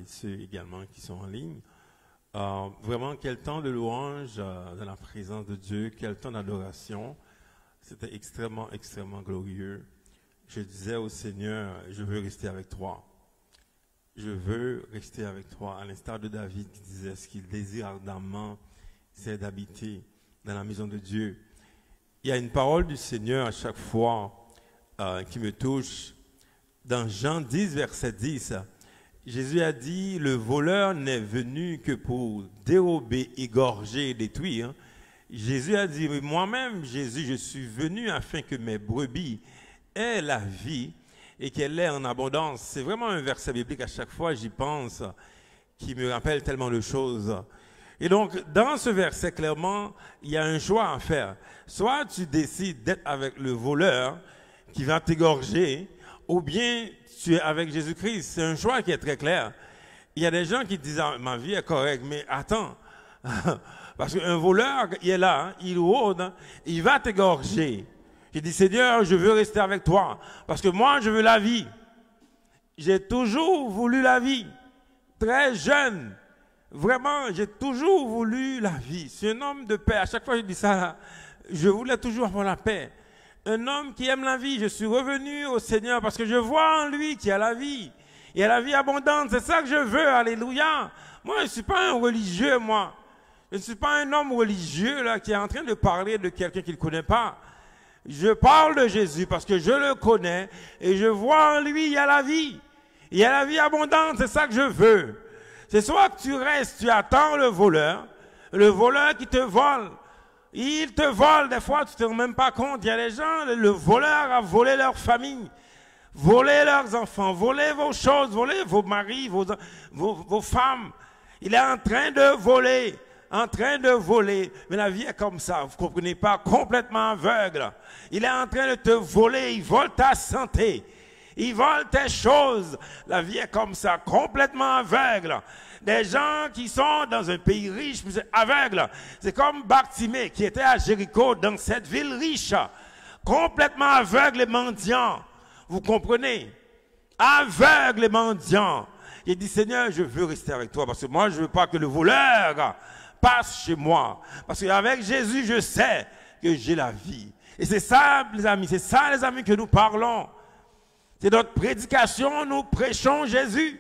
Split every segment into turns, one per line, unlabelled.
Ceux également qui sont en ligne. Vraiment, quel temps de louange dans la présence de Dieu, quel temps d'adoration. C'était extrêmement, extrêmement glorieux. Je disais au Seigneur, je veux rester avec toi. Je veux rester avec toi, à l'instar de David qui disait ce qu'il désire ardemment, c'est d'habiter dans la maison de Dieu. Il y a une parole du Seigneur à chaque fois qui me touche. Dans Jean 10, verset 10, Jésus a dit, le voleur n'est venu que pour dérober, égorger et détruire. Jésus a dit, moi-même, Jésus, je suis venu afin que mes brebis aient la vie et qu'elle ait en abondance. C'est vraiment un verset biblique, à chaque fois j'y pense, qui me rappelle tellement de choses. Et donc, dans ce verset, clairement, il y a un choix à faire. Soit tu décides d'être avec le voleur qui va t'égorger, ou bien tu es avec Jésus-Christ. C'est un choix qui est très clair. Il y a des gens qui disent, ah, ma vie est correcte, mais attends, parce qu'un voleur, il est là, il rôde, il va t'égorger. Je dis, Seigneur, je veux rester avec toi, parce que moi, je veux la vie. J'ai toujours voulu la vie. Très jeune, vraiment, j'ai toujours voulu la vie. C'est un homme de paix. À chaque fois, je dis ça, je voulais toujours avoir la paix. Un homme qui aime la vie. Je suis revenu au Seigneur parce que je vois en lui qu'il y a la vie. Il y a la vie abondante. C'est ça que je veux. Alléluia. Moi, je ne suis pas un religieux, moi. Je ne suis pas un homme religieux là, qui est en train de parler de quelqu'un qu'il ne connaît pas. Je parle de Jésus parce que je le connais et je vois en lui, il y a la vie. Il y a la vie abondante. C'est ça que je veux. C'est soit que tu restes, tu attends le voleur qui te vole. Il te vole, des fois, tu ne te rends même pas compte. Il y a des gens, le voleur a volé leur famille, volé leurs enfants, volé vos choses, volé vos maris, vos femmes. Il est en train de voler, Mais la vie est comme ça, vous ne comprenez pas, complètement aveugle. Il est en train de te voler, il vole ta santé, il vole tes choses. La vie est comme ça, complètement aveugle. Des gens qui sont dans un pays riche, aveugles. C'est comme Bartimée qui était à Jéricho, dans cette ville riche, complètement aveugle et mendiant. Vous comprenez? Aveugle et mendiant. Il dit, Seigneur, je veux rester avec toi parce que moi, je ne veux pas que le voleur passe chez moi. Parce qu'avec Jésus, je sais que j'ai la vie. Et c'est ça, les amis, que nous parlons. C'est notre prédication, nous prêchons Jésus.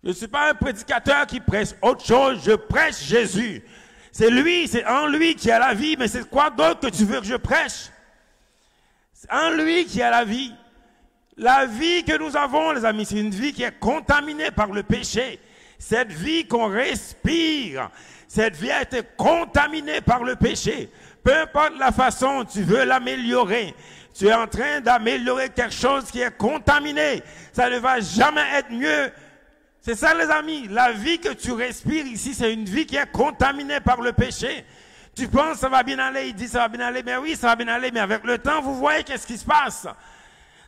Je ne suis pas un prédicateur qui prêche autre chose, je prêche Jésus. C'est lui, c'est en lui qui a la vie, mais c'est quoi d'autre que tu veux que je prêche? C'est en lui qui a la vie. La vie que nous avons, les amis, c'est une vie qui est contaminée par le péché. Cette vie qu'on respire, cette vie a été contaminée par le péché. Peu importe la façon, tu veux l'améliorer. Tu es en train d'améliorer quelque chose qui est contaminé. Ça ne va jamais être mieux. C'est ça, les amis. La vie que tu respires ici, c'est une vie qui est contaminée par le péché. Tu penses ça va bien aller, il dit ça va bien aller. Mais oui, ça va bien aller. Mais avec le temps, vous voyez qu'est-ce qui se passe.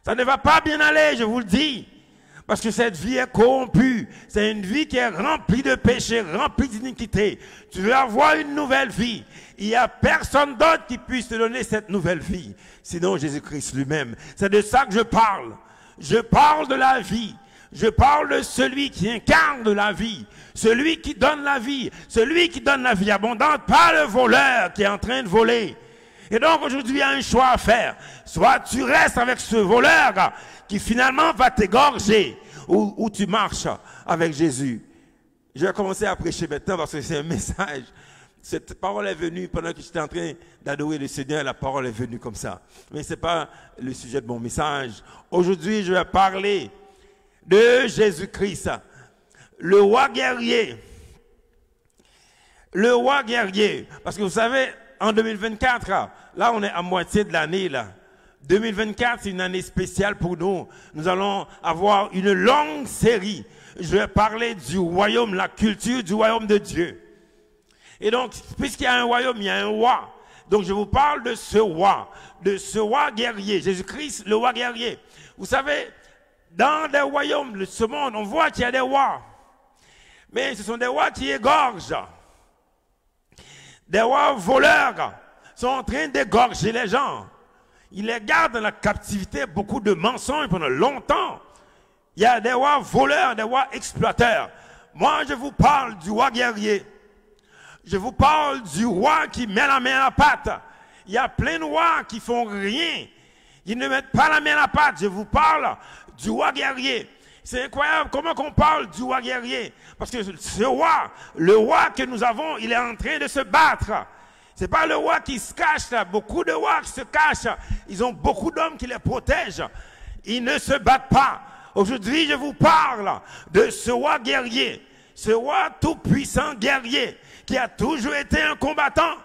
Ça ne va pas bien aller, je vous le dis. Parce que cette vie est corrompue. C'est une vie qui est remplie de péché, remplie d'iniquité. Tu veux avoir une nouvelle vie. Il n'y a personne d'autre qui puisse te donner cette nouvelle vie. Sinon Jésus-Christ lui-même. C'est de ça que je parle. Je parle de la vie. Je parle de celui qui incarne la vie. Celui qui donne la vie. Celui qui donne la vie abondante. Pas le voleur qui est en train de voler. Et donc aujourd'hui, il y a un choix à faire. Soit tu restes avec ce voleur qui finalement va t'égorger, ou tu marches avec Jésus. Je vais commencer à prêcher maintenant parce que c'est un message. Cette parole est venue pendant que j'étais en train d'adorer le Seigneur. La parole est venue comme ça. Mais ce n'est pas le sujet de mon message. Aujourd'hui, je vais parler de Jésus-Christ, le roi guerrier. Le roi guerrier. Parce que vous savez, en 2024, là on est à moitié de l'année là. 2024, c'est une année spéciale pour nous. Nous allons avoir une longue série. Je vais parler du royaume, la culture du royaume de Dieu. Et donc, puisqu'il y a un royaume, il y a un roi. Donc, je vous parle de ce roi guerrier. Jésus-Christ, le roi guerrier. Vous savez, dans des royaumes de ce monde, on voit qu'il y a des rois. Mais ce sont des rois qui égorgent. Des rois voleurs sont en train d'égorger les gens. Ils les gardent dans la captivité, beaucoup de mensonges pendant longtemps. Il y a des rois voleurs, des rois exploiteurs. Moi, je vous parle du roi guerrier. Je vous parle du roi qui met la main à la pâte. Il y a plein de rois qui font rien. Ils ne mettent pas la main à la pâte. Je vous parle du roi guerrier. C'est incroyable comment on parle du roi guerrier. Parce que ce roi, le roi que nous avons, il est en train de se battre. C'est pas le roi qui se cache là. Beaucoup de rois qui se cachent. Ils ont beaucoup d'hommes qui les protègent. Ils ne se battent pas. Aujourd'hui, je vous parle de ce roi guerrier. Ce roi tout-puissant guerrier qui a toujours été un combattant.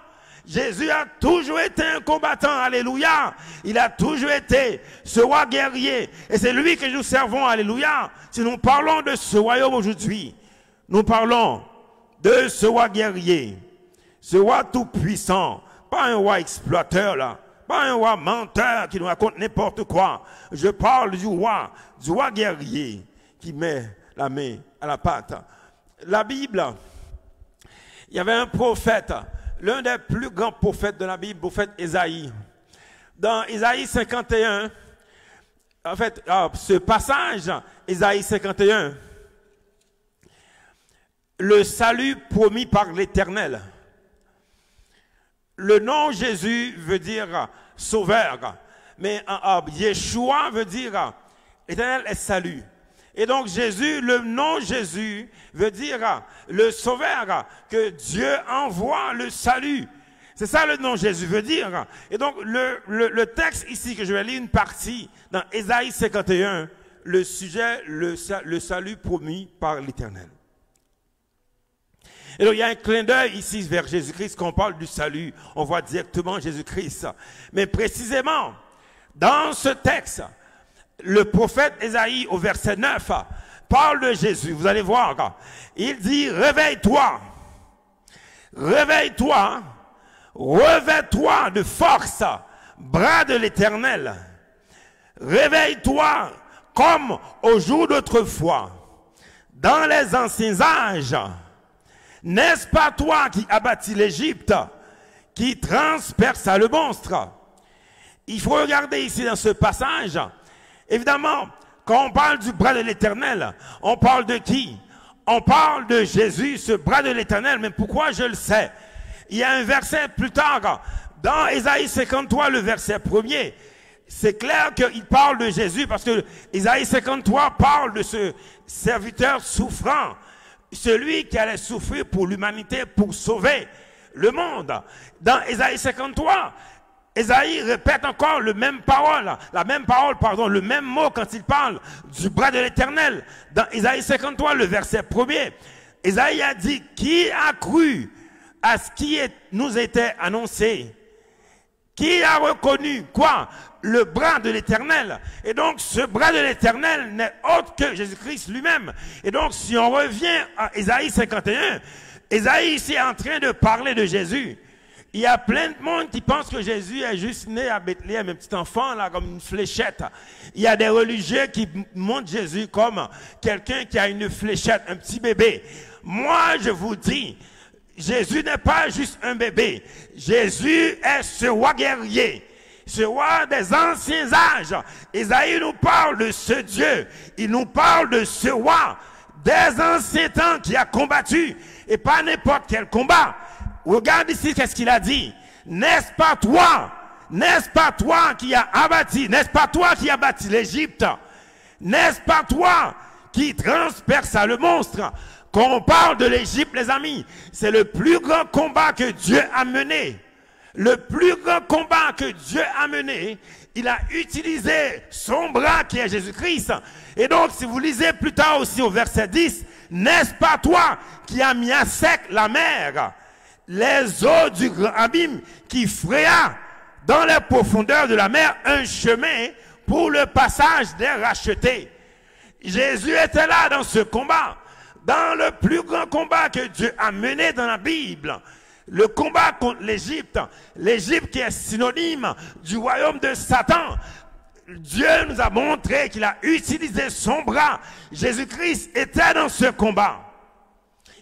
Jésus a toujours été un combattant. Alléluia. Il a toujours été ce roi guerrier. Et c'est lui que nous servons. Alléluia. Si nous parlons de ce royaume aujourd'hui, nous parlons de ce roi guerrier. Ce roi tout-puissant, pas un roi exploiteur là, pas un roi menteur qui nous raconte n'importe quoi. Je parle du roi guerrier qui met la main à la pâte. La Bible, il y avait un prophète, l'un des plus grands prophètes de la Bible, le prophète Ésaïe. Dans Ésaïe 51, en fait, ce passage, Ésaïe 51, le salut promis par l'Éternel. Le nom Jésus veut dire sauveur, mais Yeshua veut dire l'Éternel est salut. Et donc Jésus, le nom Jésus veut dire le sauveur, que Dieu envoie le salut. C'est ça le nom Jésus veut dire. Et donc le texte ici, que je vais lire une partie, dans Ésaïe 51, le sujet, le salut promis par l'Éternel. Et donc, il y a un clin d'œil ici vers Jésus-Christ. Quand on parle du salut, on voit directement Jésus-Christ. Mais précisément, dans ce texte, le prophète Ésaïe, au verset 9, parle de Jésus. Vous allez voir. Il dit, réveille-toi. Réveille-toi. Revêt-toi de force, bras de l'Éternel. Réveille-toi comme au jour d'autrefois, dans les anciens âges. N'est-ce pas toi qui abattis l'Égypte, qui transperça le monstre? Il faut regarder ici dans ce passage. Évidemment, quand on parle du bras de l'Éternel, on parle de qui? On parle de Jésus, ce bras de l'Éternel. Mais pourquoi je le sais? Il y a un verset plus tard, dans Ésaïe 53, le verset 1er.
c'est clair qu'il parle de Jésus parce que Isaïe 53 parle de ce serviteur souffrant, celui qui allait souffrir pour l'humanité, pour sauver le monde. Dans Isaïe 53, Isaïe répète encore le même mot quand il parle du bras de l'Éternel. Dans Isaïe 53, le verset 1er, Isaïe a dit, qui a cru à ce qui nous était annoncé? Qui a reconnu quoi? Le bras de l'Éternel. Et donc, ce bras de l'Éternel n'est autre que Jésus-Christ lui-même. Et donc, si on revient à Isaïe 51, Isaïe ici est en train de parler de Jésus. Il y a plein de monde qui pense que Jésus est juste né à Bethléem, un petit enfant là, comme une fléchette. Il y a des religieux qui montrent Jésus comme quelqu'un qui a une fléchette, un petit bébé. Moi, je vous dis, Jésus n'est pas juste un bébé. Jésus est ce roi guerrier, ce roi des anciens âges. Isaïe nous parle de ce Dieu. Il nous parle de ce roi des anciens temps qui a combattu. Et pas n'importe quel combat. Regarde ici qu'est-ce qu'il a dit. N'est-ce pas toi qui as abattu, n'est-ce pas toi qui as bâti l'Égypte? N'est-ce pas toi qui transperça le monstre? Quand on parle de l'Égypte, les amis, c'est le plus grand combat que Dieu a mené. Le plus grand combat que Dieu a mené, il a utilisé son bras qui est Jésus-Christ. Et donc, si vous lisez plus tard aussi au verset 10, n'est-ce pas toi qui as mis à sec la mer, les eaux du grand abîme, qui fraya dans les profondeurs de la mer un chemin pour le passage des rachetés? Jésus était là dans ce combat. Dans le plus grand combat que Dieu a mené dans la Bible, le combat contre l'Égypte, l'Égypte qui est synonyme du royaume de Satan, Dieu nous a montré qu'il a utilisé son bras. Jésus-Christ était dans ce combat.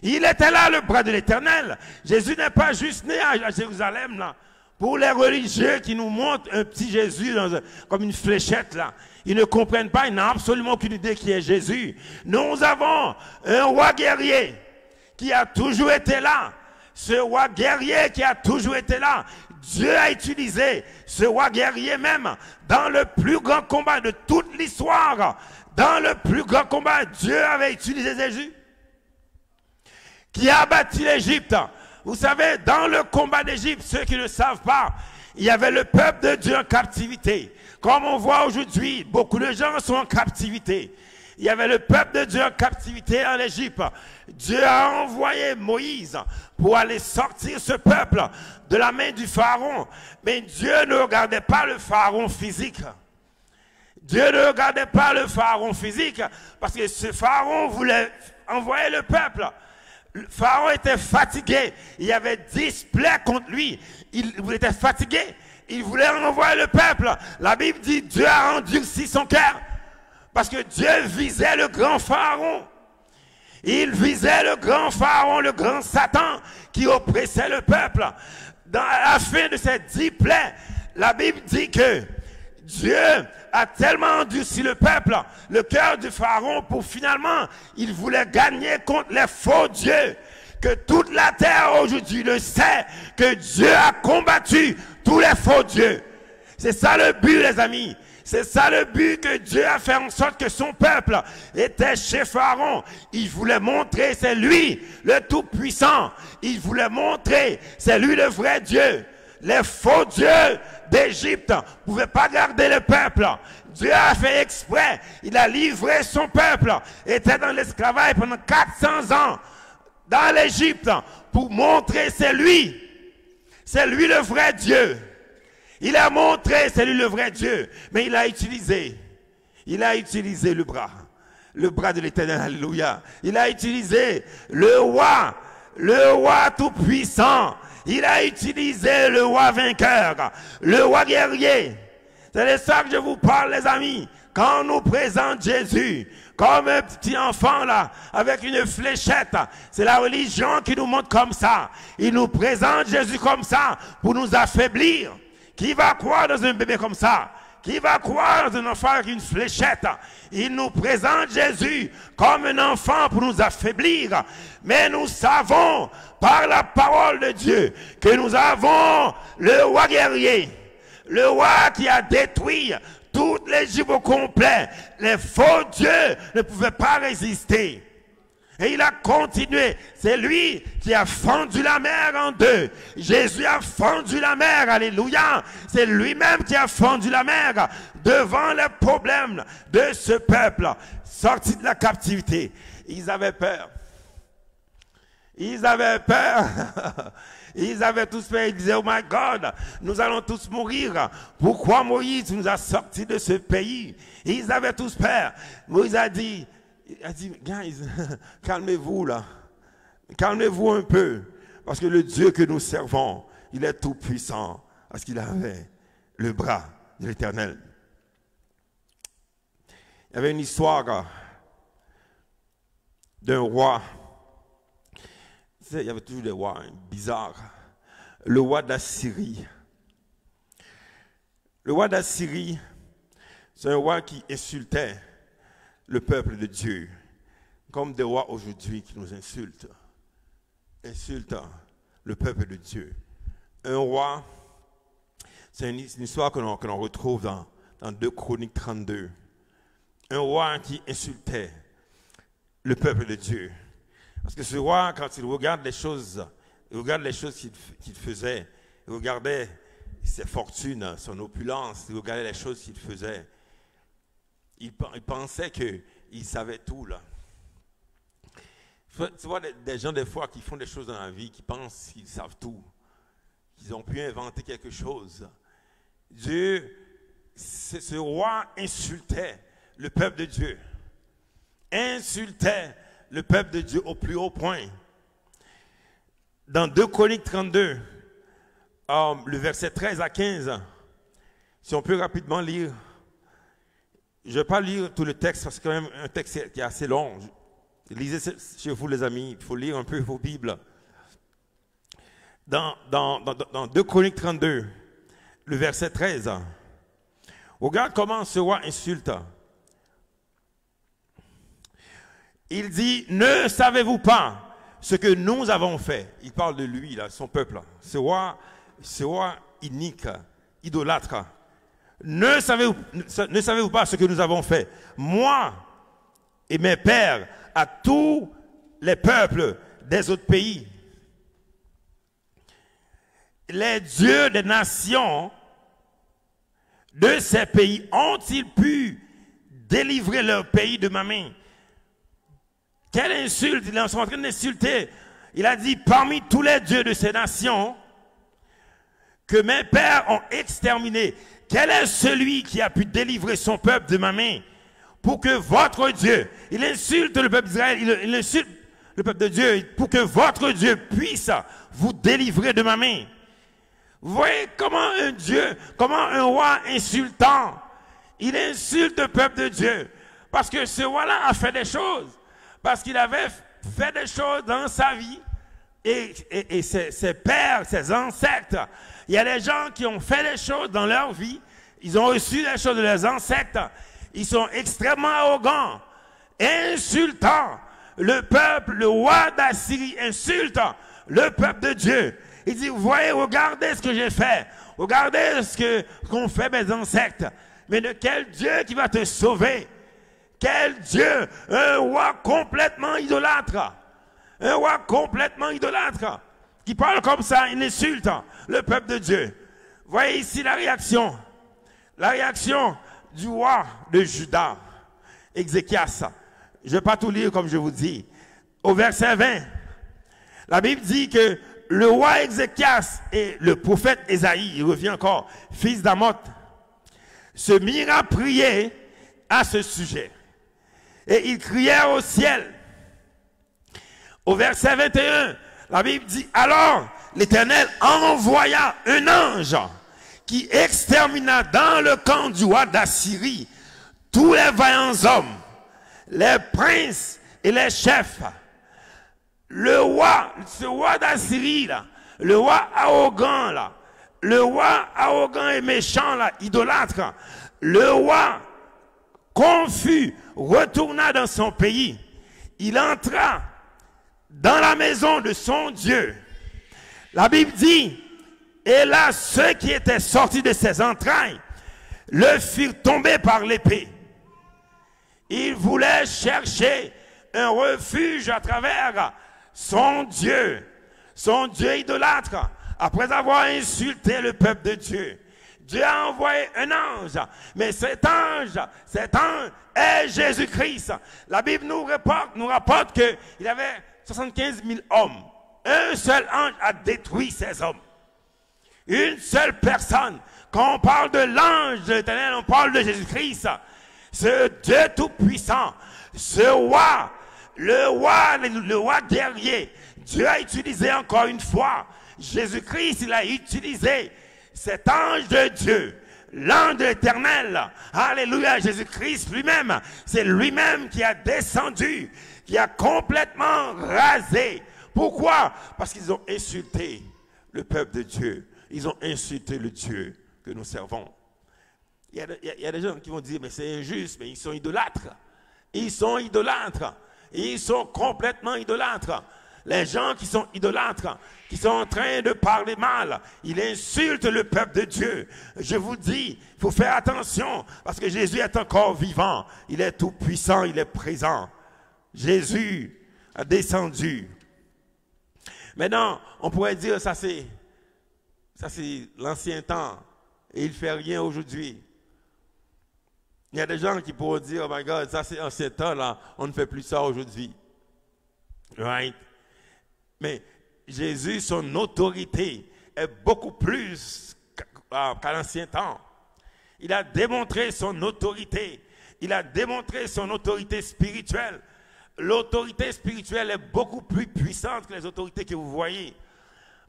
Il était là, le bras de l'Éternel. Jésus n'est pas juste né à Jérusalem, là. Pour les religieux qui nous montrent un petit Jésus comme une fléchette, là. Ils ne comprennent pas, ils n'ont absolument aucune idée qui est Jésus. Nous avons un roi guerrier qui a toujours été là. Ce roi guerrier qui a toujours été là. Dieu a utilisé ce roi guerrier même dans le plus grand combat de toute l'histoire. Dans le plus grand combat, Dieu avait utilisé Jésus qui a bâti l'Égypte. Vous savez, dans le combat d'Égypte, ceux qui ne savent pas, il y avait le peuple de Dieu en captivité. Comme on voit aujourd'hui, beaucoup de gens sont en captivité. Il y avait le peuple de Dieu en captivité en Égypte. Dieu a envoyé Moïse pour aller sortir ce peuple de la main du pharaon. Mais Dieu ne regardait pas le pharaon physique. Dieu ne regardait pas le pharaon physique parce que ce pharaon voulait envoyer le peuple. Le pharaon était fatigué. Il y avait 10 plaies contre lui. Il était fatigué. Il voulait renvoyer le peuple. La Bible dit Dieu a endurci son cœur. Parce que Dieu visait le grand pharaon. Il visait le grand pharaon, le grand Satan qui oppressait le peuple. À la fin de ces 10 plaies, la Bible dit que Dieu a tellement endurci le peuple, le cœur du pharaon, pour finalement, il voulait gagner contre les faux dieux. Que toute la terre aujourd'hui le sait, que Dieu a combattu tous les faux dieux. C'est ça le but, les amis. C'est ça le but, que Dieu a fait en sorte que son peuple était chez Pharaon. Il voulait montrer, c'est lui le Tout-Puissant. Il voulait montrer, c'est lui le vrai Dieu. Les faux dieux d'Égypte ne pouvaient pas garder le peuple. Dieu a fait exprès. Il a livré son peuple. Il était dans l'esclavage pendant 400 ans dans l'Égypte pour montrer, c'est lui. C'est lui le vrai Dieu. Il a montré, c'est lui le vrai Dieu. Mais il a utilisé le bras de l'Éternel, alléluia. Il a utilisé le roi tout-puissant. Il a utilisé le roi vainqueur, le roi guerrier. C'est de ça que je vous parle, les amis. Quand on nous présente Jésus comme un petit enfant là, avec une fléchette, c'est la religion qui nous montre comme ça. Il nous présente Jésus comme ça pour nous affaiblir. Qui va croire dans un bébé comme ça? Qui va croire dans un enfant avec une fléchette? Il nous présente Jésus comme un enfant pour nous affaiblir. Mais nous savons par la parole de Dieu que nous avons le roi guerrier, Le roi qui a détruit toute l'Égypte au complet. Les faux dieux ne pouvaient pas résister. Et il a continué. C'est lui qui a fendu la mer en deux. Jésus a fendu la mer. Alléluia. C'est lui-même qui a fendu la mer devant les problèmes de ce peuple sorti de la captivité. Ils avaient peur. Ils avaient peur. Ils avaient tous peur. Ils disaient, oh my God, nous allons tous mourir. Pourquoi Moïse nous a sortis de ce pays? Ils avaient tous peur. Moïse a dit, guys, calmez-vous là. Calmez-vous un peu. Parce que le Dieu que nous servons, il est tout puissant. Parce qu'il avait le bras de l'Éternel. Il y avait une histoire d'un roi. Il y avait toujours des rois bizarres. Le roi d'Assyrie. Le roi d'Assyrie, c'est un roi qui insultait le peuple de Dieu. Comme des rois aujourd'hui qui nous insultent. Insultent le peuple de Dieu. Un roi, c'est une histoire que l'on retrouve dans 2 Chroniques 32. Un roi qui insultait le peuple de Dieu. Parce que ce roi, quand il regarde les choses qu'il faisait, il regardait ses fortunes, son opulence, il regardait les choses qu'il faisait. Il pensait qu'il savait tout, là. Tu vois des gens, des fois, qui font des choses dans la vie, qui pensent qu'ils savent tout, qu'ils ont pu inventer quelque chose. Ce roi insultait le peuple de Dieu. Insultait le peuple de Dieu au plus haut point. Dans 2 Chroniques 32, le verset 13 à 15, si on peut rapidement lire, je ne vais pas lire tout le texte parce que c'est quand même un texte qui est assez long. Lisez chez vous les amis, il faut lire un peu vos Bibles. Dans 2 Chroniques 32, le verset 13, regarde comment ce roi insulte. Il dit, ne savez-vous pas ce que nous avons fait? Il parle de lui, là, son peuple. Ce roi inique, idolâtre. Ne savez-vous pas ce que nous avons fait? Moi et mes pères à tous les peuples des autres pays. Les dieux des nations de ces pays ont-ils pu délivrer leur pays de ma main? Quelle insulte! Ils sont en train d'insulter. Il a dit, parmi tous les dieux de ces nations que mes pères ont exterminés, quel est celui qui a pu délivrer son peuple de ma main pour que votre Dieu, il insulte le peuple d'Israël, il insulte le peuple de Dieu, pour que votre Dieu puisse vous délivrer de ma main. Vous voyez comment un roi insultant, il insulte le peuple de Dieu. Parce que ce roi-là a fait des choses. Parce qu'il avait fait des choses dans sa vie. Et ses pères, ses ancêtres. Il y a des gens qui ont fait des choses dans leur vie. Ils ont reçu des choses de leurs ancêtres. Ils sont extrêmement arrogants. Insultant le peuple, le roi d'Assyrie insulte le peuple de Dieu. Il dit, vous voyez, regardez ce que j'ai fait. Regardez ce qu'ont fait mes ancêtres. Mais de quel Dieu qui va te sauver? Quel Dieu? Un roi complètement idolâtre. Un roi complètement idolâtre. Qui parle comme ça, il insulte le peuple de Dieu. Voyez ici la réaction. La réaction du roi de Juda, Ézéchias. Je ne vais pas tout lire comme je vous dis. Au verset 20, la Bible dit que le roi Ézéchias et le prophète Ésaïe, il revient encore, fils d'Amoth, se mirent à prier à ce sujet. Et ils crièrent au ciel. Au verset 21, la Bible dit, alors l'Éternel envoya un ange qui extermina dans le camp du roi d'Assyrie tous les vaillants hommes, les princes et les chefs. Le roi, ce roi d'Assyrie là, le roi arrogant là, le roi arrogant et méchant là, idolâtre, le roi confus retourna dans son pays. Il entra dans la maison de son Dieu. La Bible dit, Et là, ceux qui étaient sortis de ses entrailles le firent tomber par l'épée. Il voulait chercher un refuge à travers son Dieu idolâtre. Après avoir insulté le peuple de Dieu, Dieu a envoyé un ange. Mais cet ange est Jésus-Christ. La Bible nous rapporte qu'il y avait 75 000 hommes. Un seul ange a détruit ces hommes. Une seule personne. Quand on parle de l'ange de l'Éternel, on parle de Jésus-Christ. Ce Dieu tout-puissant, ce roi, le roi guerrier. Dieu a utilisé encore une fois. Jésus-Christ, il a utilisé cet ange de Dieu, l'ange de l'Éternel. Alléluia, Jésus-Christ lui-même, c'est lui-même qui a descendu, qui a complètement rasé. Pourquoi? Parce qu'ils ont insulté le peuple de Dieu. Ils ont insulté le Dieu que nous servons. Il y a des gens qui vont dire, mais c'est injuste, mais ils sont idolâtres. Ils sont idolâtres. Ils sont complètement idolâtres. Les gens qui sont idolâtres, qui sont en train de parler mal, ils insultent le peuple de Dieu. Je vous dis, il faut faire attention, parce que Jésus est encore vivant. Il est tout puissant, il est présent. Jésus a descendu. Maintenant, on pourrait dire, ça c'est l'ancien temps, et il ne fait rien aujourd'hui. Il y a des gens qui pourraient dire, oh my God, ça c'est l'ancien temps, là, on ne fait plus ça aujourd'hui. Right? Mais Jésus, son autorité est beaucoup plus qu'à l'ancien temps. Il a démontré son autorité. Il a démontré son autorité spirituelle. L'autorité spirituelle est beaucoup plus puissante que les autorités que vous voyez.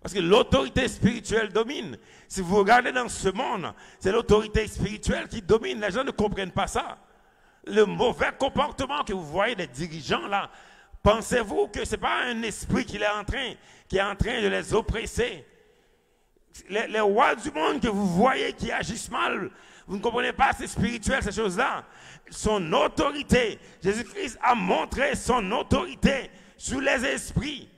Parce que l'autorité spirituelle domine. Si vous regardez dans ce monde, c'est l'autorité spirituelle qui domine. Les gens ne comprennent pas ça. Le mauvais comportement que vous voyez des dirigeants là, pensez-vous que ce n'est pas un esprit qui est en train de les oppresser? Les rois du monde que vous voyez qui agissent mal, vous ne comprenez pas, c'est spirituel ces choses-là. Son autorité, Jésus-Christ a montré son autorité sur les esprits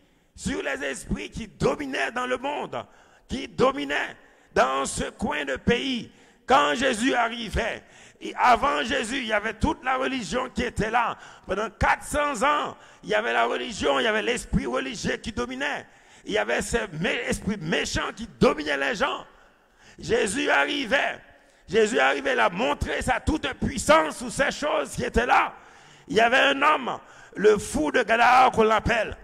qui dominaient dans le monde, qui dominaient dans ce coin de pays. Quand Jésus arrivait, et avant Jésus, il y avait toute la religion qui était là. Pendant 400 ans, il y avait la religion, il y avait l'esprit religieux qui dominait. Il y avait cet esprit méchant qui dominait les gens. Jésus arrivait, il a montré sa toute puissance sous ces choses qui étaient là. Il y avait un homme, le fou de Gadara qu'on l'appelle.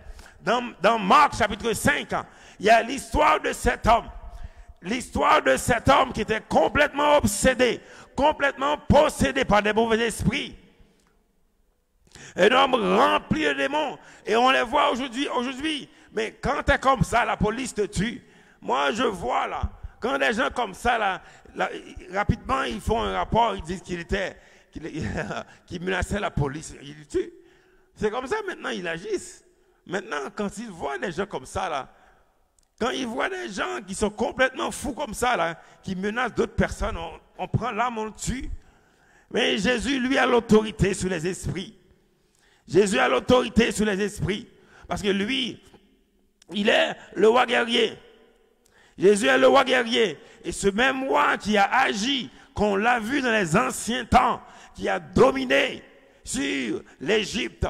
Dans Marc chapitre 5, il y a l'histoire de cet homme. L'histoire de cet homme qui était complètement obsédé, complètement possédé par des mauvais esprits. Un homme rempli de démons. Et on les voit aujourd'hui. Mais quand tu es comme ça, la police te tue. Moi, je vois là, quand des gens comme ça, là, rapidement, ils font un rapport, ils disent qu'il menaçait la police. Ils le tuent. C'est comme ça maintenant, ils agissent. Maintenant, quand ils voient des gens comme ça, là, quand ils voient des gens qui sont complètement fous comme ça, là, qui menacent d'autres personnes, on prend l'arme, on le tue. Mais Jésus, lui, a l'autorité sur les esprits. Jésus a l'autorité sur les esprits. Parce que lui, il est le roi guerrier. Jésus est le roi guerrier. Et ce même roi qui a agi, qu'on l'a vu dans les anciens temps, qui a dominé sur l'Égypte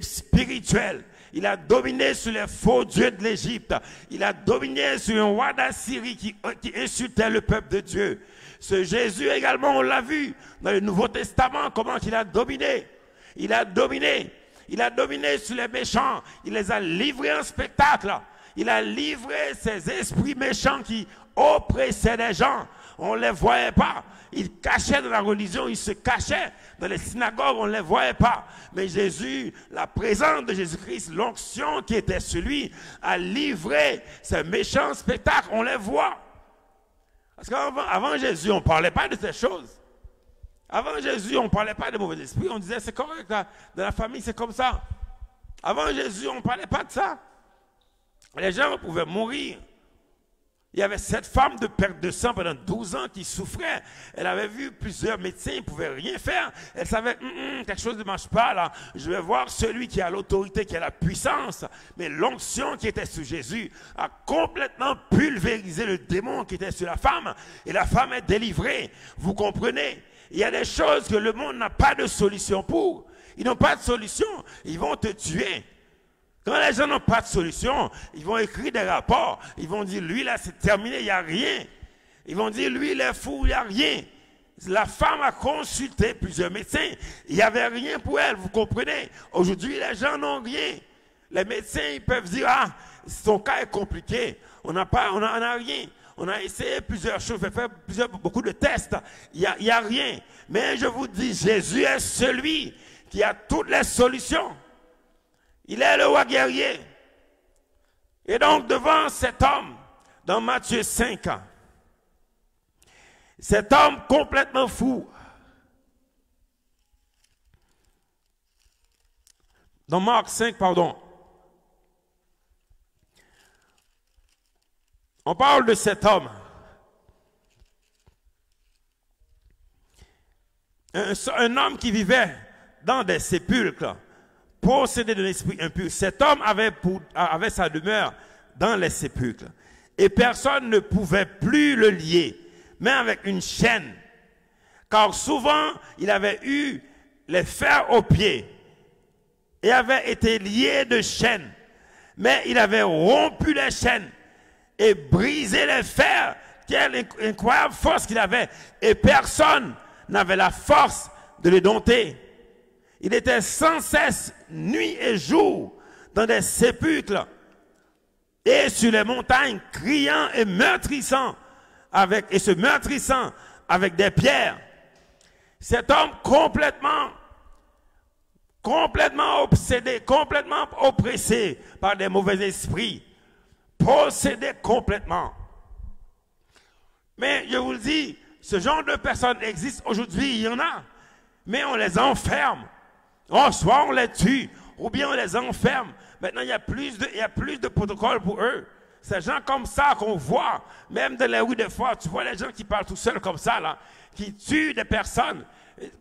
spirituelle. Il a dominé sur les faux dieux de l'Égypte. Il a dominé sur un roi d'Assyrie qui insultait le peuple de Dieu. Ce Jésus également, on l'a vu dans le Nouveau Testament, comment il a dominé. Il a dominé sur les méchants. Il les a livrés en spectacle. Il a livré ces esprits méchants qui oppressaient les gens. On ne les voyait pas. Ils cachaient dans la religion, ils se cachaient. Dans les synagogues, on ne les voyait pas. Mais Jésus, la présence de Jésus-Christ, l'onction qui était sur lui, a livré ces méchants spectacles. On les voit. Parce qu'avant Jésus, on ne parlait pas de ces choses. Avant Jésus, on ne parlait pas de mauvais esprits. On disait, c'est correct, dans la famille, c'est comme ça. Avant Jésus, on ne parlait pas de ça. Les gens pouvaient mourir. Il y avait cette femme de perte de sang pendant 12 ans qui souffrait. Elle avait vu plusieurs médecins, ils ne pouvaient rien faire. Elle savait, quelque chose ne marche pas là. Je vais voir celui qui a l'autorité, qui a la puissance. Mais l'onction qui était sur Jésus a complètement pulvérisé le démon qui était sur la femme. Et la femme est délivrée. Vous comprenez? Il y a des choses que le monde n'a pas de solution pour. Ils n'ont pas de solution. Ils vont te tuer. Quand les gens n'ont pas de solution, ils vont écrire des rapports. Ils vont dire, lui là c'est terminé, il n'y a rien. Ils vont dire, lui il est fou, il n'y a rien. La femme a consulté plusieurs médecins. Il n'y avait rien pour elle, vous comprenez? Aujourd'hui, les gens n'ont rien. Les médecins, ils peuvent dire, ah, son cas est compliqué. On n'a rien. On a essayé plusieurs choses, fait beaucoup de tests. Il n'y a rien. Mais je vous dis, Jésus est celui qui a toutes les solutions. Il est le roi guerrier. Et donc, devant cet homme, dans Matthieu 5, cet homme complètement fou, dans Marc 5, pardon, on parle de cet homme. Un homme qui vivait dans des sépulcres, possédé de l'esprit impur. Cet homme avait sa demeure dans les sépulcres. Et personne ne pouvait plus le lier, mais avec une chaîne. Car souvent, il avait eu les fers aux pieds et avait été lié de chaînes. Mais il avait rompu les chaînes et brisé les fers. Quelle incroyable force qu'il avait. Et personne n'avait la force de le dompter. Il était sans cesse, nuit et jour, dans des sépulcres et sur les montagnes, criant et meurtrissant avec des pierres. Cet homme complètement obsédé, complètement oppressé par des mauvais esprits, possédé complètement. Mais je vous le dis, ce genre de personnes existe aujourd'hui, il y en a, mais on les enferme. Oh, soit on les tue, ou bien on les enferme. Maintenant, il y a plus de protocoles pour eux. Ces gens comme ça qu'on voit, même dans les rues des fois, tu vois les gens qui parlent tout seuls comme ça, là, qui tuent des personnes.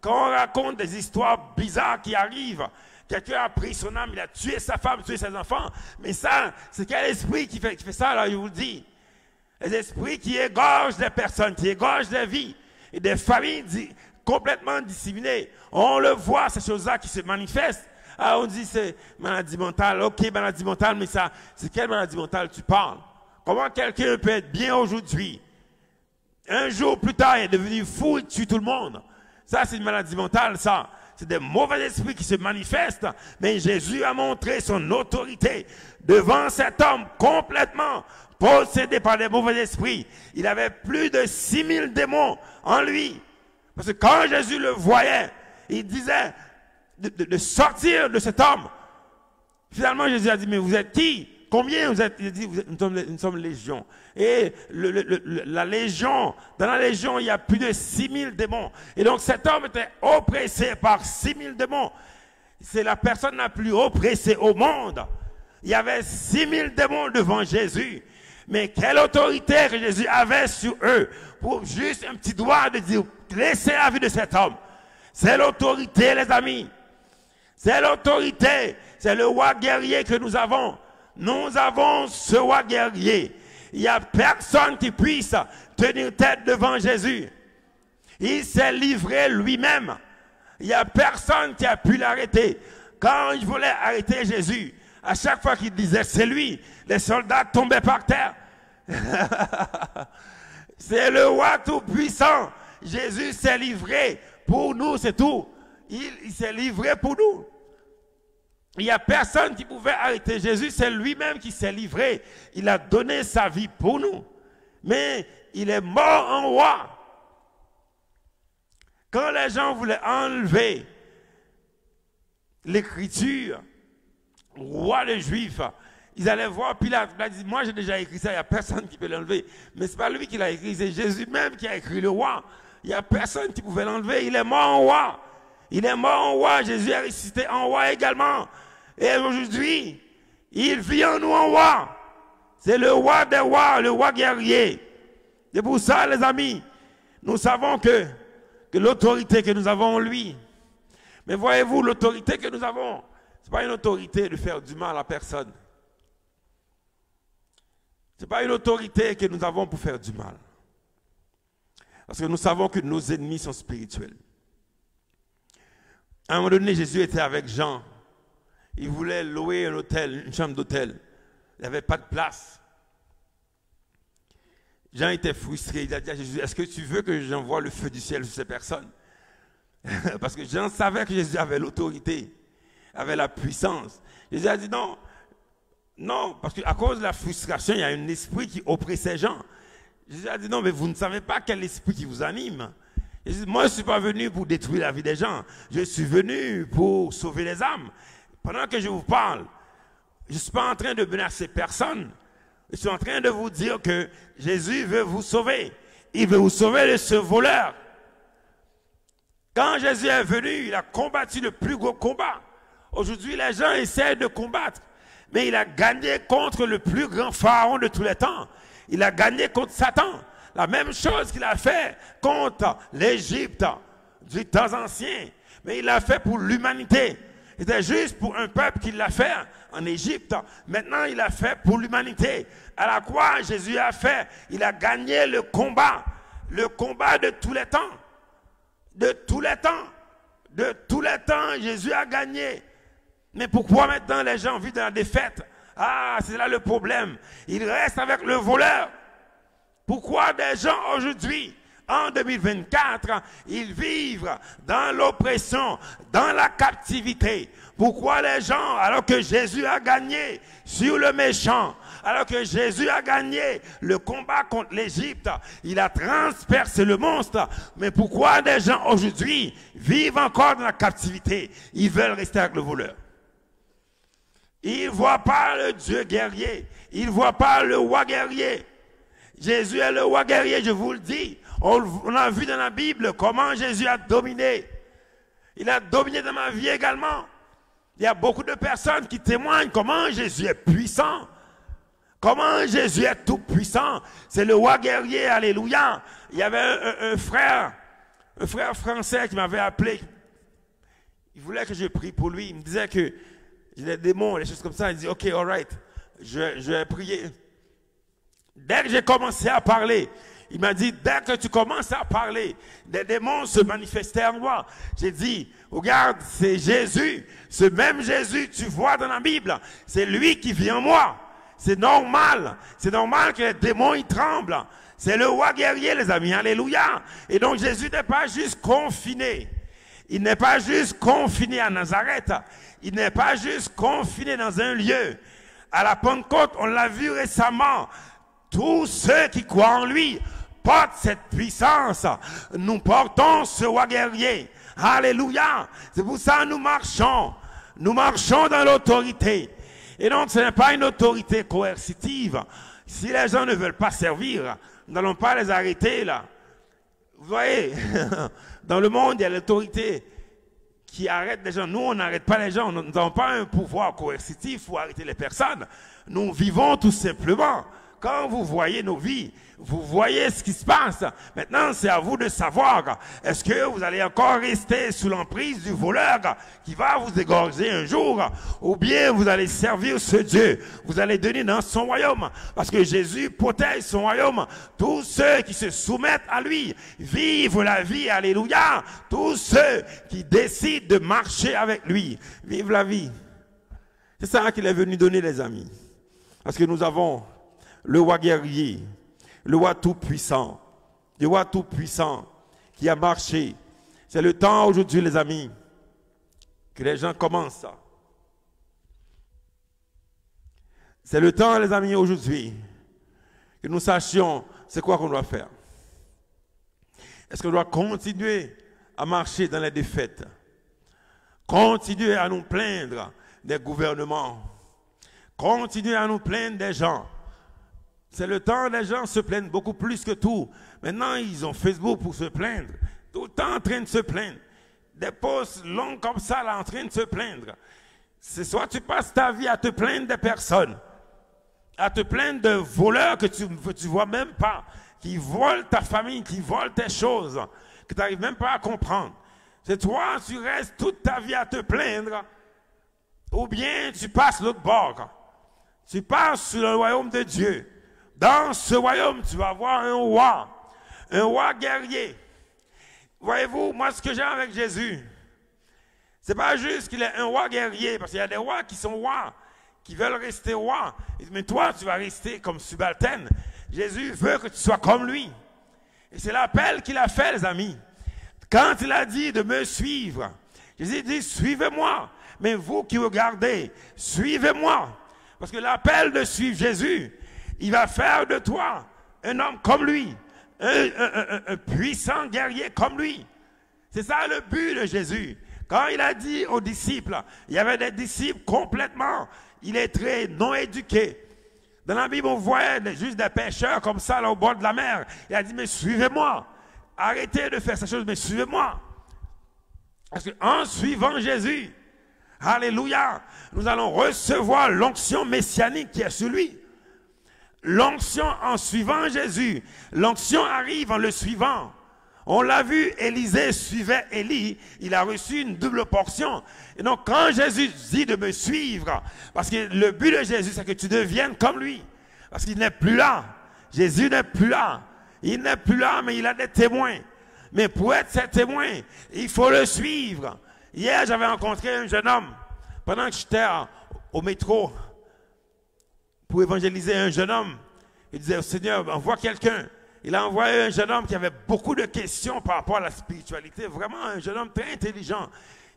Quand on raconte des histoires bizarres qui arrivent, quelqu'un a pris son âme, il a tué sa femme, tué ses enfants. Mais ça, c'est quel esprit qui fait ça, là, je vous le dis. Les esprits qui égorgent des personnes, qui égorgent des vies et des familles complètement disséminées. On le voit, ces choses-là qui se manifestent. Ah, on dit c'est maladie mentale. Ok, maladie mentale, mais ça, c'est quelle maladie mentale tu parles? Comment quelqu'un peut être bien aujourd'hui? Un jour plus tard, il est devenu fou et tue tout le monde. Ça, c'est une maladie mentale, ça. C'est des mauvais esprits qui se manifestent. Mais Jésus a montré son autorité devant cet homme complètement possédé par des mauvais esprits. Il avait plus de 6000 démons en lui. Parce que quand Jésus le voyait, il disait de sortir de cet homme. Finalement, Jésus a dit, mais vous êtes qui? Combien vous êtes? Il dit, nous sommes légion. Et la légion, dans la légion, il y a plus de 6000 démons. Et donc cet homme était oppressé par 6000 démons. C'est la personne la plus oppressée au monde. Il y avait 6000 démons devant Jésus. Mais quelle autorité que Jésus avait sur eux pour juste un petit doigt de dire, laissez la vie de cet homme. C'est l'autorité, les amis. C'est l'autorité. C'est le roi guerrier que nous avons. Nous avons ce roi guerrier. Il n'y a personne qui puisse tenir tête devant Jésus. Il s'est livré lui-même. Il n'y a personne qui a pu l'arrêter. Quand il voulait arrêter Jésus, à chaque fois qu'il disait c'est lui, les soldats tombaient par terre. C'est le roi tout-puissant. Jésus s'est livré pour nous, c'est tout. Il s'est livré pour nous. Il n'y a personne qui pouvait arrêter Jésus, c'est lui-même qui s'est livré. Il a donné sa vie pour nous. Mais il est mort en roi. Quand les gens voulaient enlever l'écriture, roi des Juifs, ils allaient voir Pilate. Il a dit, moi j'ai déjà écrit ça, il n'y a personne qui peut l'enlever. Mais ce n'est pas lui qui l'a écrit, c'est Jésus même qui a écrit le roi. Il n'y a personne qui pouvait l'enlever. Il est mort en roi. Il est mort en roi. Jésus est ressuscité en roi également. Et aujourd'hui, il vit en nous en roi. C'est le roi des rois, le roi guerrier. C'est pour ça, les amis, nous savons que l'autorité que nous avons en lui. Mais voyez-vous, l'autorité que nous avons, ce n'est pas une autorité de faire du mal à personne. Ce n'est pas une autorité que nous avons pour faire du mal. Parce que nous savons que nos ennemis sont spirituels. À un moment donné, Jésus était avec Jean. Il voulait louer un hôtel, une chambre d'hôtel. Il n'y avait pas de place. Jean était frustré. Il a dit à Jésus, est-ce que tu veux que j'envoie le feu du ciel sur ces personnes? Parce que Jean savait que Jésus avait l'autorité, avait la puissance. Jésus a dit non. Non, parce qu'à cause de la frustration, il y a un esprit qui oppressait Jean. Jésus a dit non, mais vous ne savez pas quel esprit qui vous anime. Jésus dit, moi, je ne suis pas venu pour détruire la vie des gens. Je suis venu pour sauver les âmes. Pendant que je vous parle, je ne suis pas en train de menacer personne. Je suis en train de vous dire que Jésus veut vous sauver. Il veut vous sauver de ce voleur. Quand Jésus est venu, il a combattu le plus gros combat. Aujourd'hui, les gens essaient de combattre. Mais il a gagné contre le plus grand pharaon de tous les temps. Il a gagné contre Satan. La même chose qu'il a fait contre l'Égypte du temps ancien. Mais il l'a fait pour l'humanité. C'était juste pour un peuple qu'il l'a fait en Égypte. Maintenant, il l'a fait pour l'humanité. À la croix, Jésus a fait. Il a gagné le combat. Le combat de tous les temps. De tous les temps. De tous les temps, Jésus a gagné. Mais pourquoi maintenant les gens vivent dans la défaite? Ah, c'est là le problème. Ils restent avec le voleur. Pourquoi des gens aujourd'hui, en 2024, ils vivent dans l'oppression, dans la captivité? Pourquoi les gens, alors que Jésus a gagné sur le méchant, alors que Jésus a gagné le combat contre l'Égypte, il a transpercé le monstre, mais pourquoi des gens aujourd'hui vivent encore dans la captivité? Ils veulent rester avec le voleur. Ils ne voient pas le Dieu guerrier. Ils ne voient pas le roi guerrier. Jésus est le roi guerrier, je vous le dis. On a vu dans la Bible comment Jésus a dominé. Il a dominé dans ma vie également. Il y a beaucoup de personnes qui témoignent comment Jésus est puissant. Comment Jésus est tout puissant. C'est le roi guerrier, alléluia. Il y avait un frère français qui m'avait appelé. Il voulait que je prie pour lui. Il me disait que les démons, les choses comme ça. Il dit, ok, all right, je vais prier. Dès que j'ai commencé à parler, il m'a dit, dès que tu commences à parler, des démons se manifestaient en moi. J'ai dit, regarde, c'est Jésus. Ce même Jésus, tu vois dans la Bible, c'est lui qui vit en moi. C'est normal. C'est normal que les démons, ils tremblent. C'est le roi guerrier, les amis. Alléluia. Et donc, Jésus n'est pas juste confiné. Il n'est pas juste confiné à Nazareth. Il n'est pas juste confiné dans un lieu. À la Pentecôte, on l'a vu récemment. Tous ceux qui croient en lui portent cette puissance. Nous portons ce roi guerrier. Alléluia. C'est pour ça que nous marchons. Nous marchons dans l'autorité. Et donc, ce n'est pas une autorité coercitive. Si les gens ne veulent pas servir, nous n'allons pas les arrêter là. Vous voyez, dans le monde, il y a l'autorité qui arrête les gens. Nous, on n'arrête pas les gens. Nous n'avons pas un pouvoir coercitif pour arrêter les personnes. Nous vivons tout simplement. Quand vous voyez nos vies, vous voyez ce qui se passe. Maintenant, c'est à vous de savoir, est-ce que vous allez encore rester sous l'emprise du voleur qui va vous égorger un jour, ou bien vous allez servir ce Dieu, vous allez donner dans son royaume, parce que Jésus protège son royaume. Tous ceux qui se soumettent à lui vivent la vie, alléluia. Tous ceux qui décident de marcher avec lui vivent la vie. C'est ça qu'il est venu donner, les amis. Parce que nous avons le roi guerrier, le roi tout-puissant, le roi tout-puissant qui a marché. C'est le temps aujourd'hui, les amis, que les gens commencent ça. C'est le temps, les amis, aujourd'hui, que nous sachions c'est quoi qu'on doit faire. Est-ce qu'on doit continuer à marcher dans les défaites? Continuer à nous plaindre des gouvernements? Continuer à nous plaindre des gens? C'est le temps, les gens se plaignent beaucoup plus que tout. Maintenant, ils ont Facebook pour se plaindre. Tout le temps en train de se plaindre. Des posts longs comme ça, là, en train de se plaindre. C'est soit tu passes ta vie à te plaindre des personnes, à te plaindre de voleurs que tu ne vois même pas, qui volent ta famille, qui volent tes choses, que tu n'arrives même pas à comprendre. C'est toi, tu restes toute ta vie à te plaindre, ou bien tu passes l'autre bord. Tu passes sur le royaume de Dieu. Dans ce royaume, tu vas avoir un roi guerrier. Voyez-vous, moi, ce que j'aime avec Jésus, c'est pas juste qu'il est un roi guerrier, parce qu'il y a des rois qui sont rois, qui veulent rester rois. Mais toi, tu vas rester comme subalterne. Jésus veut que tu sois comme lui. Et c'est l'appel qu'il a fait, les amis. Quand il a dit de me suivre, Jésus dit, suivez-moi. Mais vous qui regardez, suivez-moi. Parce que l'appel de suivre Jésus, il va faire de toi un homme comme lui, un puissant guerrier comme lui. C'est ça le but de Jésus. Quand il a dit aux disciples, il y avait des disciples complètement illettrés, non éduqués. Dans la Bible, on voyait juste des pêcheurs comme ça, là, au bord de la mer. Il a dit, mais suivez-moi. Arrêtez de faire ces choses, mais suivez-moi. Parce qu'en suivant Jésus, alléluia, nous allons recevoir l'onction messianique qui est sur lui. L'onction en suivant Jésus. L'onction arrive en le suivant. On l'a vu, Élisée suivait Élie, il a reçu une double portion. Et donc quand Jésus dit de me suivre, parce que le but de Jésus c'est que tu deviennes comme lui, parce qu'il n'est plus là. Jésus n'est plus là. Il n'est plus là, mais il a des témoins. Mais pour être ces témoins, il faut le suivre. Hier, j'avais rencontré un jeune homme, pendant que j'étais au métro, pour évangéliser un jeune homme. Il disait, Seigneur, envoie quelqu'un. Il a envoyé un jeune homme qui avait beaucoup de questions par rapport à la spiritualité. Vraiment un jeune homme très intelligent,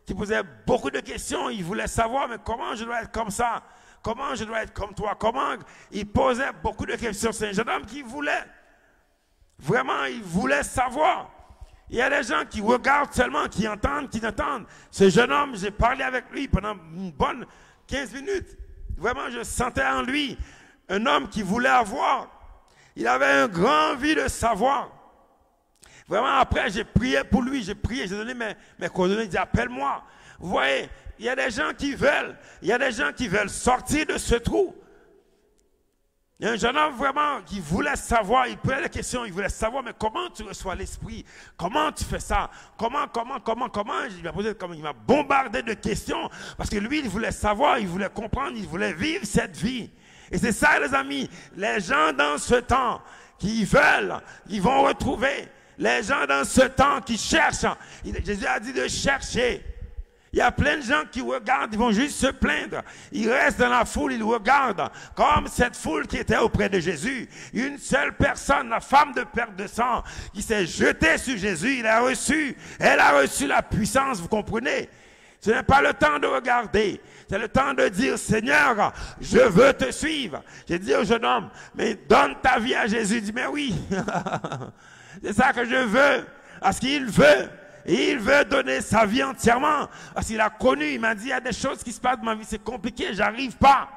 qui posait beaucoup de questions. Il voulait savoir, mais comment je dois être comme ça? Comment je dois être comme toi? Comment? Il posait beaucoup de questions. C'est un jeune homme qui voulait. Vraiment, il voulait savoir. Il y a des gens qui regardent seulement, qui entendent, qui n'entendent. Ce jeune homme, j'ai parlé avec lui pendant une bonne 15 minutes. Vraiment, je sentais en lui un homme qui voulait avoir. Il avait un grand envie de savoir. Vraiment, après, j'ai prié pour lui, j'ai donné mes coordonnées, j'ai dit, appelle-moi. Vous voyez, il y a des gens qui veulent sortir de ce trou. Il y a un jeune homme vraiment qui voulait savoir, il posait des questions, il voulait savoir, mais comment tu reçois l'esprit? Comment tu fais ça? Comment? Il m'a bombardé de questions, parce que lui, il voulait savoir, il voulait comprendre, il voulait vivre cette vie. Et c'est ça, les amis, les gens dans ce temps qui veulent, ils vont retrouver. Les gens dans ce temps qui cherchent, Jésus a dit de chercher. Il y a plein de gens qui regardent, ils vont juste se plaindre. Ils restent dans la foule, ils regardent. Comme cette foule qui était auprès de Jésus. Une seule personne, la femme de perte de sang, qui s'est jetée sur Jésus, elle a reçu la puissance, vous comprenez? Ce n'est pas le temps de regarder. C'est le temps de dire, Seigneur, je veux te suivre. J'ai dit au jeune homme, mais donne ta vie à Jésus. Il dit, mais oui, c'est ça que je veux. Parce qu'il veut. Et il veut donner sa vie entièrement. Parce qu'il a connu, il m'a dit, il y a des choses qui se passent dans ma vie, c'est compliqué, j'arrive pas.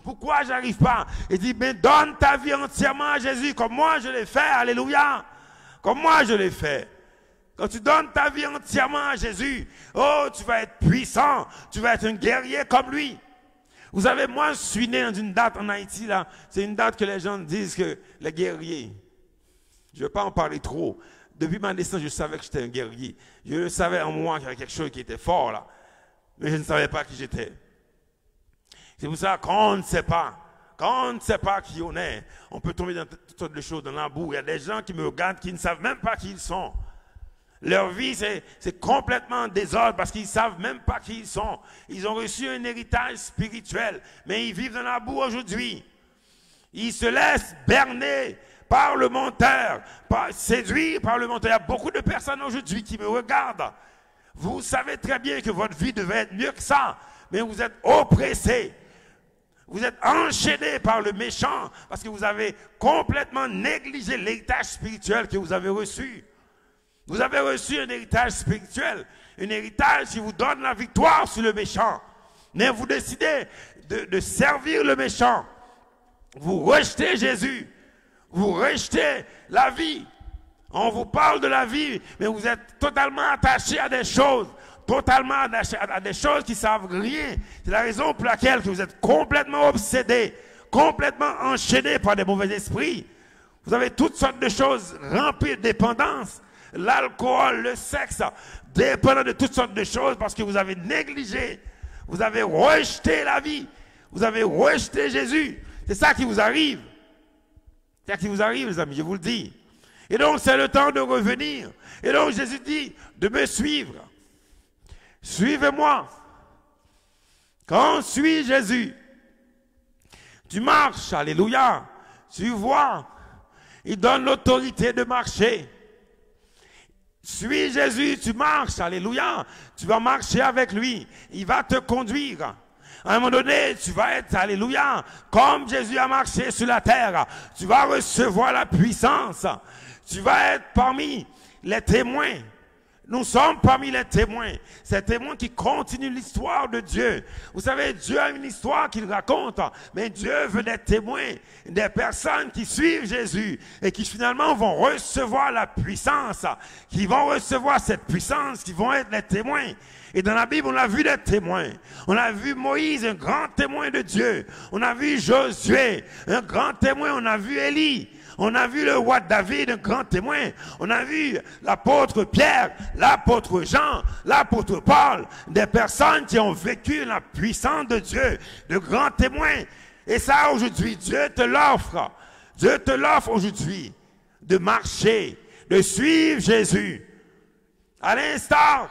Pourquoi j'arrive pas? Il dit, mais donne ta vie entièrement à Jésus, comme moi je l'ai fait, alléluia. Comme moi je l'ai fait. Quand tu donnes ta vie entièrement à Jésus, oh, tu vas être puissant, tu vas être un guerrier comme lui. Vous savez, moi je suis né dans une date en Haïti, là, c'est une date que les gens disent que les guerriers, je ne veux pas en parler trop. Depuis ma naissance, je savais que j'étais un guerrier. Je le savais en moi qu'il y avait quelque chose qui était fort là. Mais je ne savais pas qui j'étais. C'est pour ça qu'on ne sait pas. Quand on ne sait pas qui on est, on peut tomber dans toutes sortes de choses, dans la boue. Il y a des gens qui me regardent qui ne savent même pas qui ils sont. Leur vie, c'est complètement en désordre parce qu'ils ne savent même pas qui ils sont. Ils ont reçu un héritage spirituel, mais ils vivent dans la boue aujourd'hui. Ils se laissent berner par le menteur, séduit par le menteur. Il y a beaucoup de personnes aujourd'hui qui me regardent. Vous savez très bien que votre vie devait être mieux que ça, mais vous êtes oppressés. Vous êtes enchaînés par le méchant parce que vous avez complètement négligé l'héritage spirituel que vous avez reçu. Vous avez reçu un héritage spirituel, un héritage qui vous donne la victoire sur le méchant. Mais vous décidez de servir le méchant. Vous rejetez Jésus. Vous rejetez la vie. On vous parle de la vie, mais vous êtes totalement attaché à des choses. Totalement attaché à des choses qui ne savent rien. C'est la raison pour laquelle que vous êtes complètement obsédés. complètement enchaîné par des mauvais esprits. Vous avez toutes sortes de choses remplies de dépendance. L'alcool, le sexe, dépendant de toutes sortes de choses parce que vous avez négligé, vous avez rejeté la vie, vous avez rejeté Jésus. C'est ça qui vous arrive. C'est ça qui vous arrive, les amis, je vous le dis. Et donc, c'est le temps de revenir. Et donc, Jésus dit de me suivre. Suivez-moi. Quand on suit Jésus, tu marches, alléluia, tu vois, il donne l'autorité de marcher. Suis Jésus, tu marches, alléluia, tu vas marcher avec lui, il va te conduire. À un moment donné, tu vas être, alléluia, comme Jésus a marché sur la terre, tu vas recevoir la puissance, tu vas être parmi les témoins. Nous sommes parmi les témoins. Ces témoins qui continuent l'histoire de Dieu. Vous savez, Dieu a une histoire qu'il raconte, mais Dieu veut des témoins, des personnes qui suivent Jésus et qui finalement vont recevoir la puissance, qui vont recevoir cette puissance, qui vont être les témoins. Et dans la Bible, on a vu des témoins. On a vu Moïse, un grand témoin de Dieu. On a vu Josué, un grand témoin. On a vu Élie. On a vu le roi David, un grand témoin. On a vu l'apôtre Pierre, l'apôtre Jean, l'apôtre Paul. Des personnes qui ont vécu la puissance de Dieu, de grands témoins. Et ça, aujourd'hui, Dieu te l'offre. Dieu te l'offre aujourd'hui de marcher, de suivre Jésus. À l'instar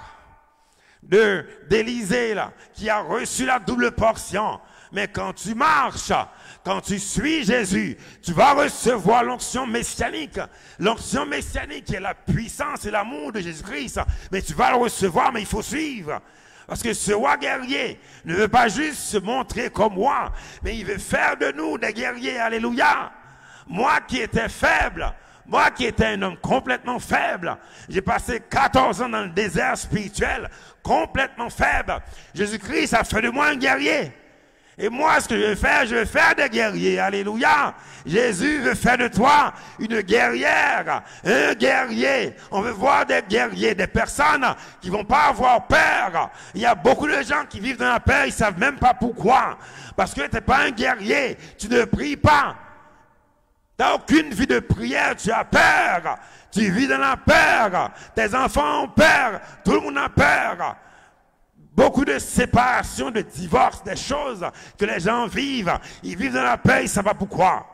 d'Élisée, là, qui a reçu la double portion. Mais quand tu marches, quand tu suis Jésus, tu vas recevoir l'onction messianique. L'onction messianique est la puissance et l'amour de Jésus-Christ. Mais tu vas le recevoir, mais il faut suivre. Parce que ce roi guerrier ne veut pas juste se montrer comme roi, mais il veut faire de nous des guerriers. Alléluia. Moi qui étais faible, moi qui étais un homme complètement faible, j'ai passé 14 ans dans le désert spirituel, complètement faible. Jésus-Christ a fait de moi un guerrier. Et moi, ce que je vais faire des guerriers. Alléluia. Jésus veut faire de toi une guerrière, un guerrier. On veut voir des guerriers, des personnes qui vont pas avoir peur. Il y a beaucoup de gens qui vivent dans la peur, ils savent même pas pourquoi. Parce que tu n'es pas un guerrier, tu ne pries pas. Tu n'as aucune vie de prière, tu as peur. Tu vis dans la peur. Tes enfants ont peur, tout le monde a peur. Beaucoup de séparations, de divorces, des choses que les gens vivent. Ils vivent dans la paix, ils ne savent pas pourquoi.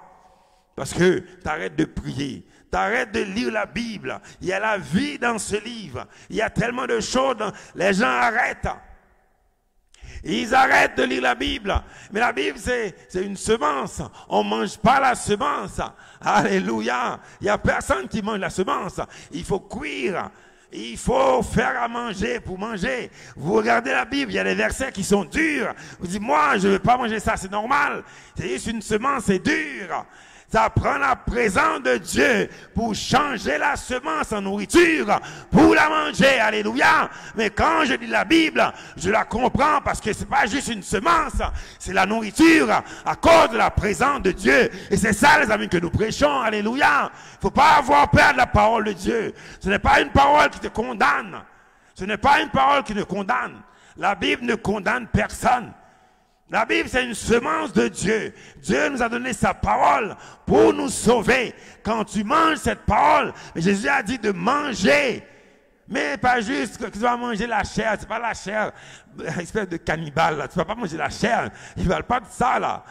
Parce que tu arrêtes de prier, tu arrêtes de lire la Bible. Il y a la vie dans ce livre. Il y a tellement de choses. Les gens arrêtent. Ils arrêtent de lire la Bible. Mais la Bible, c'est une semence. On ne mange pas la semence. Alléluia. Il n'y a personne qui mange la semence. Il faut cuire. Il faut faire à manger pour manger. Vous regardez la Bible, il y a des versets qui sont durs. Vous dites, moi, je ne veux pas manger ça, c'est normal. C'est juste une semence, c'est dur. Ça prend la présence de Dieu pour changer la semence en nourriture, pour la manger. Alléluia. Mais quand je lis la Bible, je la comprends parce que c'est pas juste une semence, c'est la nourriture à cause de la présence de Dieu. Et c'est ça, les amis, que nous prêchons. Alléluia. Il ne faut pas avoir peur de la parole de Dieu. Ce n'est pas une parole qui te condamne. Ce n'est pas une parole qui te condamne. La Bible ne condamne personne. La Bible, c'est une semence de Dieu. Dieu nous a donné sa parole pour nous sauver. Quand tu manges cette parole, Jésus a dit de manger. Mais pas juste que tu vas manger la chair. C'est pas la chair, espèce de cannibale. Là. Tu ne vas pas manger la chair. Il ne parle pas de ça, là.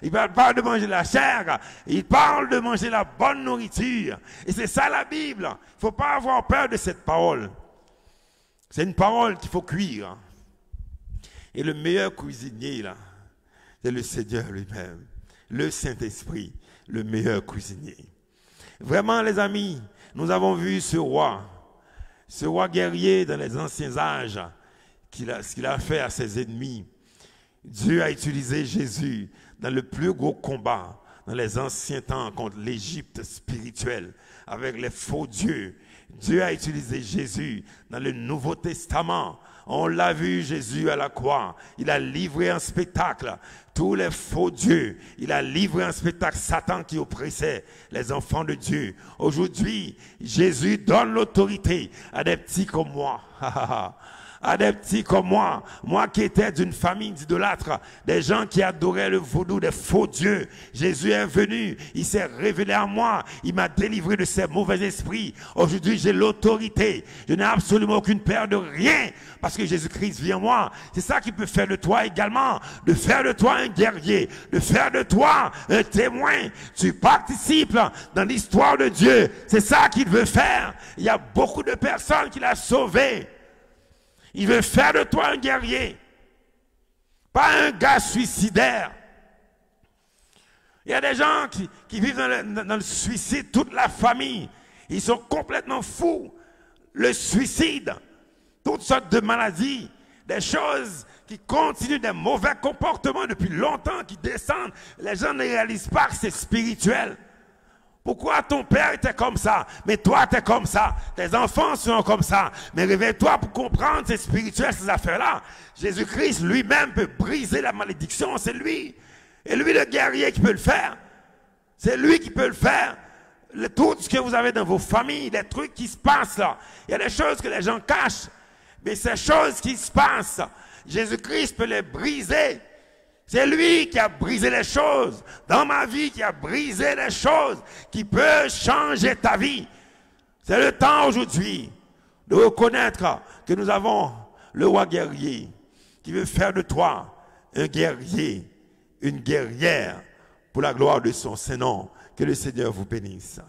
Il ne parle pas de manger la chair. Il parle de manger la bonne nourriture. Et c'est ça la Bible. Il ne faut pas avoir peur de cette parole. C'est une parole qu'il faut cuire. Et le meilleur cuisinier, là, c'est le Seigneur lui-même, le Saint-Esprit, le meilleur cuisinier. Vraiment, les amis, nous avons vu ce roi guerrier dans les anciens âges, ce qu'il a fait à ses ennemis. Dieu a utilisé Jésus dans le plus gros combat, dans les anciens temps, contre l'Égypte spirituelle, avec les faux dieux. Dieu a utilisé Jésus dans le Nouveau Testament. On l'a vu, Jésus à la croix. Il a livré un spectacle. Tous les faux dieux. Il a livré un spectacle. Satan qui oppressait les enfants de Dieu. Aujourd'hui, Jésus donne l'autorité à des petits comme moi. à des petits comme moi qui étais d'une famille d'idolâtres, des gens qui adoraient le vaudou, des faux dieux. Jésus est venu, il s'est révélé à moi, il m'a délivré de ces mauvais esprits. Aujourd'hui, j'ai l'autorité. Je n'ai absolument aucune peur de rien parce que Jésus-Christ vit en moi. C'est ça qui peut faire de toi également, de faire de toi un guerrier, de faire de toi un témoin. Tu participes dans l'histoire de Dieu. C'est ça qu'il veut faire. Il y a beaucoup de personnes qu'il a sauvées. Il veut faire de toi un guerrier, pas un gars suicidaire. Il y a des gens qui vivent dans le suicide, toute la famille. Ils sont complètement fous. Le suicide, toutes sortes de maladies, des choses qui continuent, des mauvais comportements depuis longtemps, qui descendent. Les gens ne réalisent pas que c'est spirituel. Pourquoi ton père était comme ça, mais toi tu es comme ça, tes enfants sont comme ça, mais réveille-toi pour comprendre, c'est spirituel ces affaires-là. Jésus-Christ lui-même peut briser la malédiction, c'est lui. Et lui le guerrier qui peut le faire. C'est lui qui peut le faire. Tout ce que vous avez dans vos familles, les trucs qui se passent là, il y a des choses que les gens cachent, mais ces choses qui se passent, Jésus-Christ peut les briser. C'est lui qui a brisé les choses dans ma vie, qui a brisé les choses, qui peut changer ta vie. C'est le temps aujourd'hui de reconnaître que nous avons le roi guerrier qui veut faire de toi un guerrier, une guerrière pour la gloire de son Saint-Nom. Que le Seigneur vous bénisse.